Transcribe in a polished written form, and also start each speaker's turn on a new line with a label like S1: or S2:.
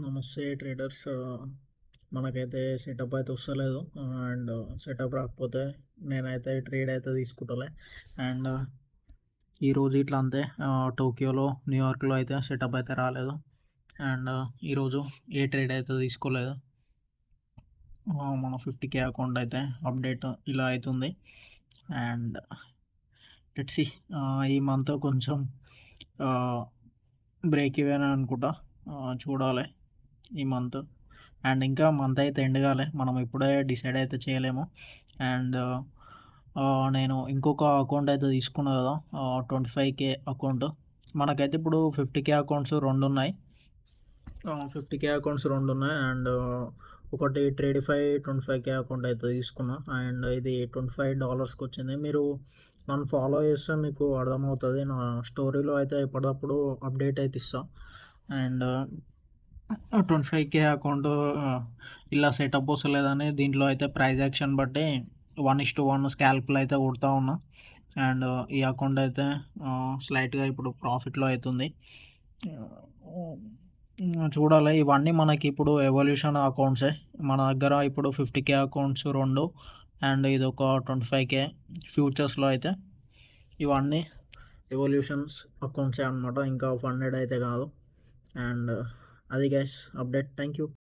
S1: నమస్తే ట్రేడర్స్. మనకైతే సెటప్ అయితే వస్తలేదు. అండ్ సెటప్ రాకపోతే నేనైతే ట్రేడ్ అయితే తీసుకుంటలే. అండ్ ఈరోజు ఇట్లా అంతే. టోక్యోలో, న్యూయార్క్లో అయితే సెటప్ అయితే రాలేదు. అండ్ ఈరోజు ఏ ట్రేడ్ అయితే తీసుకోలేదు. మన 50K అకౌంట్ అయితే అప్డేట్ ఇలా అవుతుంది. అండ్ లెట్స్ సీ, ఈ మంత్ కొంచెం బ్రేక్ ఈవెన్ అనుకుంటా. చూడాలి ఈ మంత్. అండ్ ఇంకా మంత్ అయితే ఎండ్ కాలే, మనం ఇప్పుడే డిసైడ్ అయితే చేయలేము. అండ్ నేను ఇంకొక అకౌంట్ అయితే తీసుకున్నా కదా, 25K అకౌంట్. మనకైతే ఇప్పుడు 50K అకౌంట్స్ రెండు ఉన్నాయి. 50K అకౌంట్స్ రెండు ఉన్నాయి. అండ్ ఒకటి ట్రేడిఫై 25K అకౌంట్ అయితే తీసుకున్నా. అండ్ ఇది $25కి వచ్చింది. మీరు నన్ను ఫాలో చేస్తే మీకు అర్థమవుతుంది. నా స్టోరీలో అయితే ఎప్పటికప్పుడు అప్డేట్ అయితే ఇస్తా. అండ్ 25K అకౌంట్ ఇలా సెటప్ వస్తలేదని దీంట్లో అయితే ప్రైజ్ యాక్షన్ బట్టి 1:1 స్కాల్ప్లు అయితే కొడుతూ ఉన్నా. అండ్ ఈ అకౌంట్ అయితే స్లైట్గా ఇప్పుడు ప్రాఫిట్లో అవుతుంది. చూడాలి. ఇవన్నీ మనకి ఇప్పుడు ఎవల్యూషన్ అకౌంట్సే. మన దగ్గర ఇప్పుడు 50K అకౌంట్స్ రెండు, అండ్ ఇది ఒక 25K ఫ్యూచర్స్లో అయితే. ఇవన్నీ ఎవల్యూషన్స్ అకౌంట్సే అనమాట, ఇంకా ఫండెడ్ అయితే కాదు. అండ్ అది గైస్ అప్డేట్. Thank you.